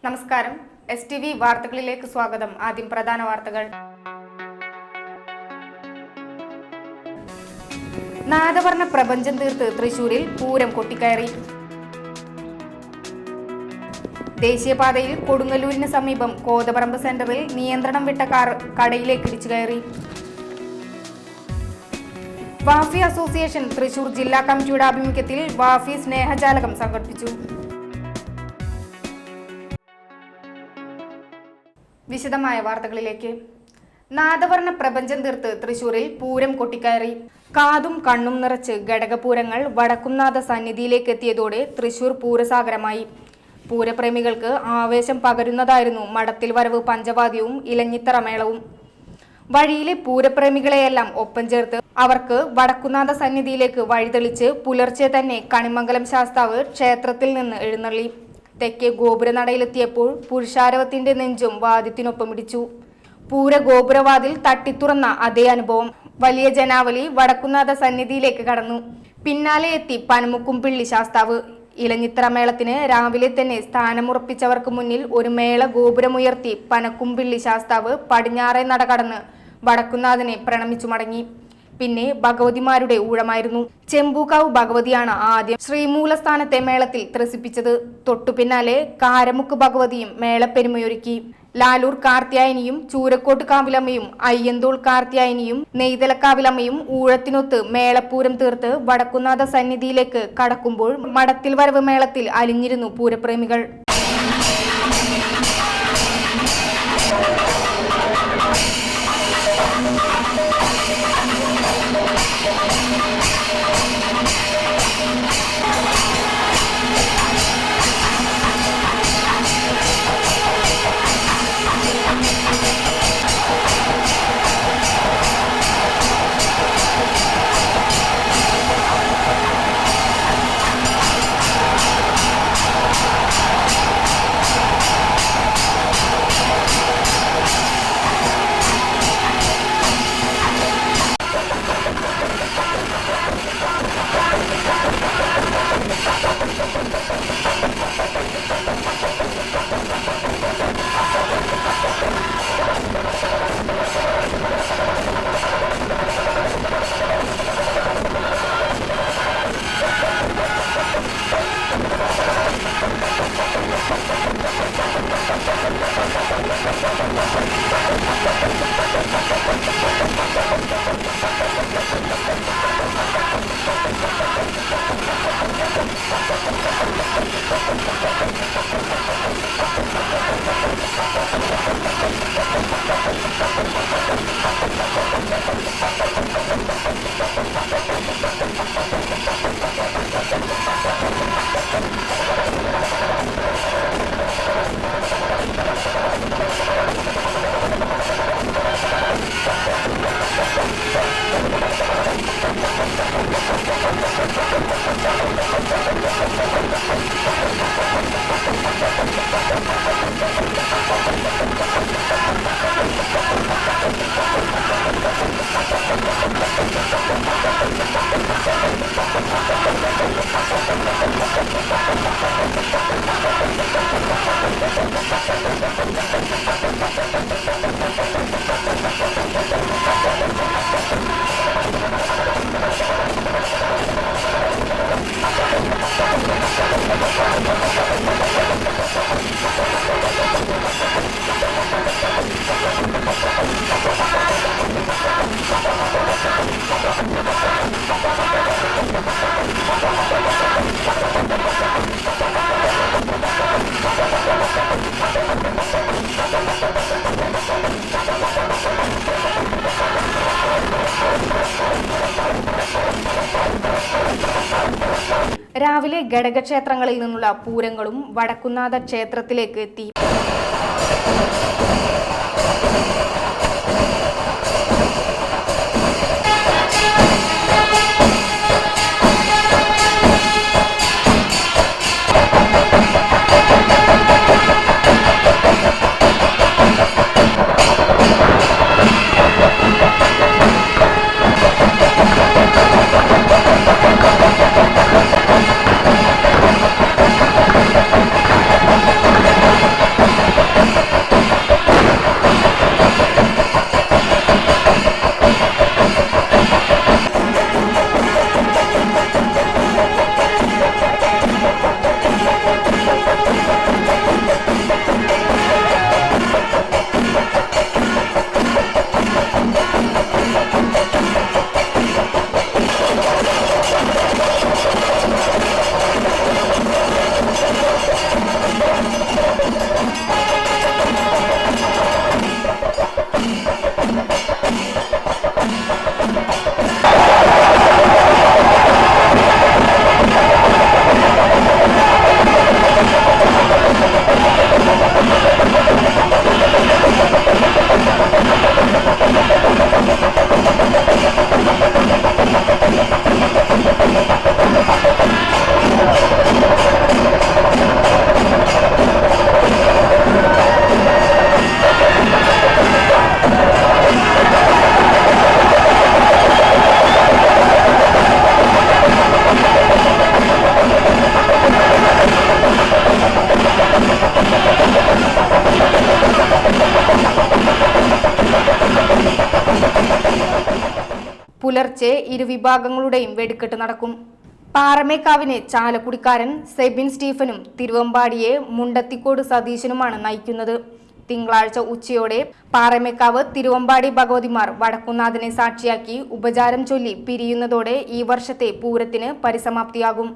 നമസ്കാരം. STV വാർത്തകളിലേക്ക് സ്വാഗതം. ആദ്യം പ്രധാന വാർത്തകൾ. നാദവർണ്ണ പ്രപഞ്ചം തീർത്ത് തൃശൂരിൽ പൂരം കൊട്ടിക്കയറി. ദേശീയപാതയിൽ കൊടുങ്ങല്ലൂരിന് സമീപം കോതപറമ്പ് സെന്ററിൽ നിയന്ത്രണം വിട്ട കാർ കടയിലേക്ക് ഇടിച്ചു കയറി. വാഫി അസോസിയേഷൻ തൃശൂർ ജില്ലാ കമ്മിറ്റിയുടെ ആഭിമുഖ്യത്തിൽ വാഫി സ്നേഹജാലകം സംഘടിപ്പിച്ചു. വിശദമായ വാർത്തകളിലേക്ക്. നാദവർണ്ണ പ്രപഞ്ചം തീർത്ത് തൃശൂരിൽ പൂരം കൊട്ടിക്കയറി. കാതും കണ്ണും നിറച്ച് ഘടകപൂരങ്ങൾ വടക്കുംനാഥ സന്നിധിയിലേക്ക് എത്തിയതോടെ തൃശൂർ പൂരസാഗരമായി. പൂരപ്രേമികൾക്ക് ആവേശം പകരുന്നതായിരുന്നു മടത്തിൽ വരവ് പഞ്ചവാദ്യവും ഇലഞ്ഞിത്തറ മേളവും. വഴിയിലെ പൂരപ്രേമികളെയെല്ലാം ഒപ്പം ചേർത്ത് അവർക്ക് വടക്കുംനാഥ സന്നിധിയിലേക്ക് വഴിതെളിച്ച് പുലർച്ചെ തന്നെ കണിമംഗലം ശാസ്താവ് ക്ഷേത്രത്തിൽ നിന്ന് എഴുന്നള്ളി. തെക്കേ ഗോപുരനടയിലെത്തിയപ്പോൾ പുരുഷാരവത്തിന്റെ നെഞ്ചും വാദ്യത്തിനൊപ്പം ഇടിച്ചു. പൂര ഗോപുരവാതിൽ തട്ടിത്തുറന്ന അതേ അനുഭവം. വലിയ ജനാവലി വടക്കുംനാഥ സന്നിധിയിലേക്ക് കടന്നു. പിന്നാലെ എത്തി പനമുക്കുംപിള്ളി ശാസ്താവ്. ഇലഞ്ഞിത്തറ മേളത്തിന് രാവിലെ തന്നെ സ്ഥാനമുറപ്പിച്ചവർക്ക് മുന്നിൽ ഒരു മേള ഗോപുരമുയർത്തി പനക്കുംപിള്ളി ശാസ്താവ് പടിഞ്ഞാറേ നട കടന്ന് വടക്കുംനാഥനെ പ്രണമിച്ചു മടങ്ങി. പിന്നെ ഭഗവതിമാരുടെ ഊഴമായിരുന്നു. ചെമ്പൂക്കാവ് ഭഗവതിയാണ് ആദ്യം ശ്രീമൂലസ്ഥാനത്തെ മേളത്തിൽ ത്രസിപ്പിച്ചത്. തൊട്ടു പിന്നാലെ കാരമുക്ക് ഭഗവതിയും മേളപ്പെരുമയൊരുക്കി. ലാലൂർ കാർത്യായനിയും ചൂരക്കോട്ട് കാവിലമ്മയും അയ്യന്തോൾ കാർത്യായനിയും നെയ്തലക്കാവിലമ്മയും ഊഴത്തിനൊത്ത് മേളപ്പൂരം തീർത്ത് വടക്കുംനാഥ സന്നിധിയിലേക്ക് കടക്കുമ്പോൾ മടത്തിൽ വരവ് മേളത്തിൽ അലിഞ്ഞിരുന്നു പൂരപ്രേമികൾ. രാവിലെ ഘടകക്ഷേത്രങ്ങളിൽ നിന്നുള്ള പൂരങ്ങളും വടക്കുംനാഥ ക്ഷേത്രത്തിലേക്ക് എത്തി. പുലർച്ചെ ഇരുവിഭാഗങ്ങളുടെയും വെടിക്കെട്ട് നടക്കും. പാറമേക്കാവിനെ ചാലക്കുടിക്കാരൻ സെബിൻ സ്റ്റീഫനും തിരുവമ്പാടിയെ മുണ്ടത്തിക്കോട് സതീശനുമാണ് നയിക്കുന്നത്. തിങ്കളാഴ്ച ഉച്ചയോടെ പാറമേക്കാവ് തിരുവമ്പാടി ഭഗവതിമാർ വടക്കുന്നാഥനെ സാക്ഷിയാക്കി ഉപചാരം ചൊല്ലി പിരിയുന്നതോടെ ഈ വർഷത്തെ പൂരത്തിന് പരിസമാപ്തിയാകും.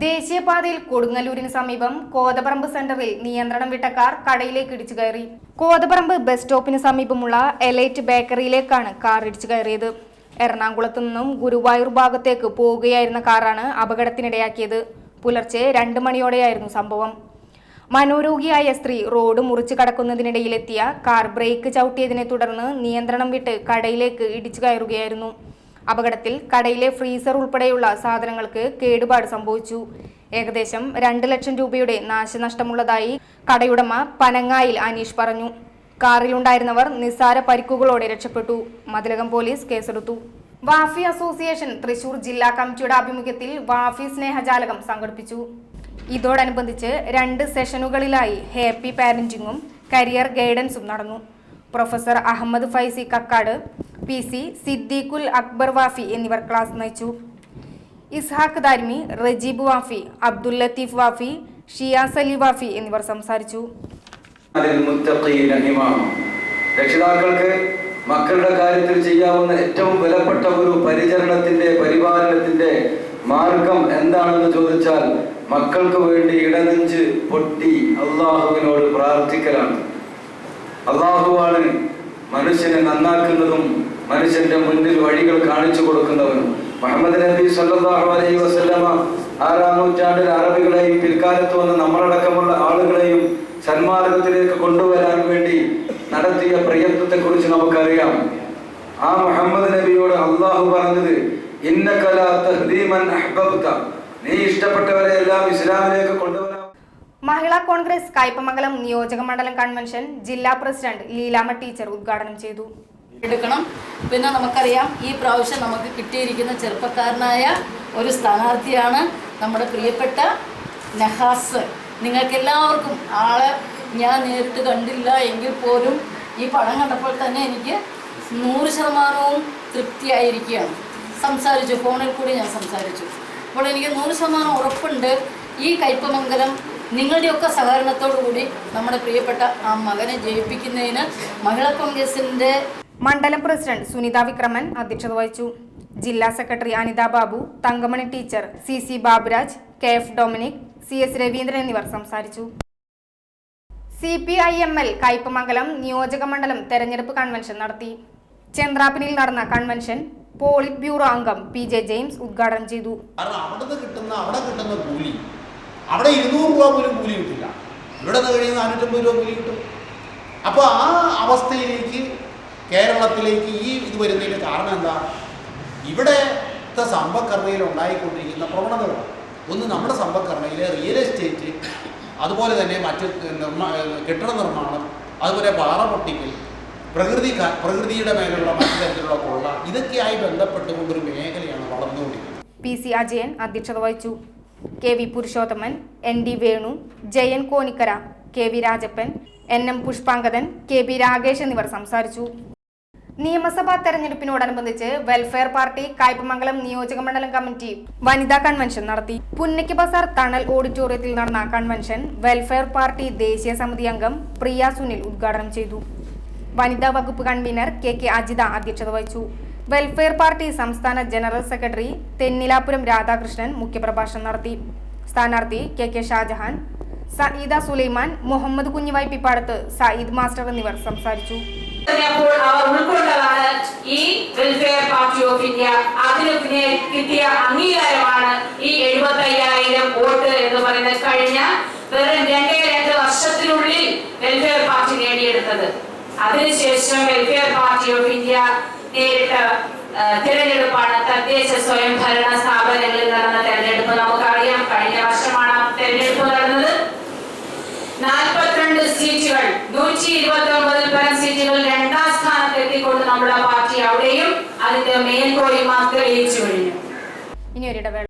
ദേശീയപാതയിൽ കൊടുങ്ങല്ലൂരിന് സമീപം കോതപറമ്പ് സെന്ററിൽ നിയന്ത്രണം വിട്ട കാർ കടയിലേക്ക് ഇടിച്ചു കയറി. കോതപറമ്പ് ബസ് സ്റ്റോപ്പിന് സമീപമുള്ള എലൈറ്റ് ബേക്കറിയിലേക്കാണ് കാർ ഇടിച്ചു കയറിയത്. എറണാകുളത്തു നിന്നും ഗുരുവായൂർ ഭാഗത്തേക്ക് പോവുകയായിരുന്ന കാറാണ് അപകടത്തിനിടയാക്കിയത്. പുലർച്ചെ 2 മണിയോടെയായിരുന്നു സംഭവം. മനോരോഗിയായ സ്ത്രീ റോഡ് മുറിച്ചു കടക്കുന്നതിനിടയിലെത്തിയ കാർ ബ്രേക്ക് ചവിട്ടിയതിനെ തുടർന്ന് നിയന്ത്രണം വിട്ട് കടയിലേക്ക് ഇടിച്ചു കയറുകയായിരുന്നു. അപകടത്തിൽ കടയിലെ ഫ്രീസർ ഉൾപ്പെടെയുള്ള സാധനങ്ങൾക്ക് കേടുപാട് സംഭവിച്ചു. ഏകദേശം 2 ലക്ഷം രൂപയുടെ നാശനഷ്ടമുള്ളതായി കടയുടമ പനങ്ങായിൽ അനീഷ് പറഞ്ഞു. കാറിലുണ്ടായിരുന്നവർ നിസ്സാര പരിക്കുകളോടെ രക്ഷപ്പെട്ടു. മതിലകം പോലീസ് കേസെടുത്തു. വാഫി അസോസിയേഷൻ തൃശൂർ ജില്ലാ കമ്മിറ്റിയുടെ ആഭിമുഖ്യത്തിൽ വാഫി സ്നേഹജാലകം സംഘടിപ്പിച്ചു. ഇതോടനുബന്ധിച്ച് 2 സെഷനുകളിലായി ഹാപ്പി പാരന്റിങ്ങും കരിയർ ഗൈഡൻസും നടന്നു. പ്രൊഫസർ അഹമ്മദ് ഫൈസി കക്കാട്, PC സിദ്ദീഖുൽ അക്ബർ വാഫി എന്നിവർ ക്ലാസ് നയിച്ചു. ഇസ്ഹാഖ് ദാരിമി, റജീബ് വാഫി, അബ്ദുൽ ലത്തീഫ് വാഫി, ഷിയാസ് അലി വാഫി എന്നിവർ സംസാരിച്ചു. രക്ഷിതാക്കൾക്ക് മക്കളുടെ കാര്യത്തിൽ ചെയ്യാവുന്ന ഏറ്റവും വിലപ്പെട്ട ഒരു പരിപാലനത്തിന്റെ മാർഗം എന്താണെന്ന് ചോദിച്ചാൽ മക്കൾക്ക് വേണ്ടി ഇടനെഞ്ച് പൊട്ടി അള്ളാഹുവിനോട് പ്രാർത്ഥിക്കലാണ്. അള്ളാഹുവാണ് മനുഷ്യനെ നന്നാക്കുന്നതും മനുഷ്യന്റെ മുന്നിൽ വഴികൾ കാണിച്ചു കൊടുക്കുന്നവനും. മുഹമ്മദ് നബി സല്ലല്ലാഹു അലൈഹി വസല്ലമ 6-ാം നൂറ്റാണ്ടിൽ അറബികളെയും പിൽക്കാലത്ത് വന്ന് നമ്മളടക്കമുള്ള ആളുകളെയും സന്മാർഗത്തിലേക്ക് കൊണ്ടുവരാൻ വേണ്ടി നടത്തിയ പ്രയത്നത്തെ കുറിച്ച് നമുക്കറിയാം. ആ മുഹമ്മദ് നബിയോട് അള്ളാഹു പറഞ്ഞത് ഇന്നക ലാ തഹ്ദീ മൻ അഹ്ബബ്ത, നീ ഇഷ്ടപ്പെട്ടവരെ എല്ലാം ഇസ്ലാമിലേക്ക് കൊണ്ടുവരാൻ. മഹിളാ കോൺഗ്രസ് കയ്പമംഗലം നിയോജക മണ്ഡലം കൺവെൻഷൻ ജില്ലാ പ്രസിഡന്റ് ലീലാമ്മ ടീച്ചർ ഉദ്ഘാടനം ചെയ്തു. പിന്നെ നമുക്കറിയാം ഈ പ്രാവശ്യം നമുക്ക് കിട്ടിയിരിക്കുന്ന ചെറുപ്പക്കാരനായ ഒരു സ്ഥാനാർത്ഥിയാണ് നമ്മുടെ പ്രിയപ്പെട്ട നഹാസ്. നിങ്ങൾക്കെല്ലാവർക്കും ആളെ ഞാൻ നേരിട്ട് കണ്ടില്ല എങ്കിൽ പോലും ഈ പടം കണ്ടപ്പോൾ തന്നെ എനിക്ക് 100% തൃപ്തിയായിരിക്കുകയാണ്. സംസാരിച്ചു, ഫോണിൽ കൂടി ഞാൻ സംസാരിച്ചു. അപ്പോൾ എനിക്ക് 100% ഉറപ്പുണ്ട് ഈ കയ്പമംഗലം നിങ്ങളുടെയൊക്കെ സഹകരണത്തോടു കൂടി നമ്മുടെ പ്രിയപ്പെട്ട ആ മകനെ ജയിപ്പിക്കുന്നതിന് മഹിളാ കോൺഗ്രസിന്റെ മണ്ഡലം പ്രസിഡന്റ് സുനിത വിക്രമൻ അധ്യക്ഷത വഹിച്ചു. ജില്ലാ secretary Anitha Babu, Thankamani teacher, CC Baburaj, KF Dominic, CS Raveendran എന്നിവർ സംസാരിച്ചു. CPIML കയ്പമംഗലം നിയോജക മണ്ഡലം തെരഞ്ഞെടുപ്പ് കൺവെൻഷൻ നടത്തി. ചന്ദ്രാപിനിയിൽ നടന്ന കൺവെൻഷൻ പോളിറ്റ് ബ്യൂറോ അംഗം PJ ജെയിംസ് ഉദ്ഘാടനം ചെയ്തു. അവിടെ 200 രൂപ പോലും കൂലി കിട്ടില്ല, ഇവിടെ നിന്ന് കഴിയുന്ന 450 രൂപ കൂലി കിട്ടും. അപ്പോൾ ആ അവസ്ഥയിലേക്ക് കേരളത്തിലേക്ക് ഇത് വരുന്നതിന് കാരണം എന്താ? ഇവിടുത്തെ സമ്പദ്ഘടനയിൽ ഉണ്ടായിക്കൊണ്ടിരിക്കുന്ന പ്രവണതകൾ. ഒന്ന്, നമ്മുടെ സമ്പദ്ഘടനയിലെ റിയൽ എസ്റ്റേറ്റ്, അതുപോലെ തന്നെ മറ്റ് കെട്ടിട നിർമ്മാണം, അതുപോലെ പാറ പൊട്ടിക്കൽ, പ്രകൃതിയുടെ മേലുള്ള മറ്റു തരത്തിലുള്ള കൊള്ള, ഇതൊക്കെയായി ബന്ധപ്പെട്ടുകൊണ്ടൊരു മേഖലയാണ് വളർന്നുകൊണ്ടിരിക്കുന്നത്. PC അജയൻ അധ്യക്ഷത വഹിച്ചു. KV Purushothaman, ND Venu, Jayan Konikkara, KV Rajappan, NM Pushpangadan, KB Rakesh എന്നിവർ സംസാരിച്ചു. നിയമസഭാ തെരഞ്ഞെടുപ്പിനോടനുബന്ധിച്ച് വെൽഫെയർ പാർട്ടി കയ്പമംഗലം നിയോജക മണ്ഡലം കമ്മിറ്റി വനിതാ കൺവെൻഷൻ നടത്തി. പുന്നയ്ക്ക് ബസാർ തണൽ ഓഡിറ്റോറിയത്തിൽ നടന്ന കൺവെൻഷൻ വെൽഫെയർ പാർട്ടി ദേശീയ സമിതി അംഗം പ്രിയ സുനിൽ ഉദ്ഘാടനം ചെയ്തു. വനിതാ വകുപ്പ് കൺവീനർ KK അജിത അധ്യക്ഷത വഹിച്ചു. വെൽഫെയർ പാർട്ടി സംസ്ഥാന ജനറൽ സെക്രട്ടറി തെന്നിലാപുരം രാധാകൃഷ്ണൻ മുഖ്യപ്രഭാഷണം നടത്തി. സ്ഥാനാർത്ഥി KK ഷാജഹാൻ, സഈദ സുലൈമാൻ, മുഹമ്മദ് കുഞ്ഞിവായ്പിപ്പാടത്ത്, സയ്യിദ് മാസ്റ്റർ എന്നിവർ സംസാരിച്ചു. അവർ ഉൾക്കൊണ്ടതാണ് ഈ വെൽഫെയർ പാർട്ടി ഓഫ് ഇന്ത്യ. അതിന് പിന്നെ കിട്ടിയ അംഗീകാരമാണ് ഈ 75,000 വോട്ട് എന്ന് പറയുന്നത്. കഴിഞ്ഞ വെറും 2 വർഷത്തിനുള്ളിൽ വെൽഫെയർ പാർട്ടി നേടിയെടുത്തത്. അതിനുശേഷം വെൽഫെയർ പാർട്ടി ഓഫ് ഇന്ത്യ നേരിട്ട തിരഞ്ഞെടുപ്പാണ് തദ്ദേശ സ്വയംഭരണ സ്ഥാപനങ്ങളിൽ നടന്ന തെരഞ്ഞെടുപ്പ്. നമുക്കറിയാം, കഴിഞ്ഞ വർഷമാണ് തെരഞ്ഞെടുപ്പ് നടന്നത്. 42 സീറ്റുകൾ, 129 പരം സീറ്റുകൾ 2ാം സ്ഥാനത്ത് എത്തിക്കൊണ്ട് നമ്മുടെ പാർട്ടി അവിടെയും അതിന്റെ മേൽക്കോയ്മ തെളിയിച്ചു കഴിഞ്ഞു. ഇനി ഒരിടവേള.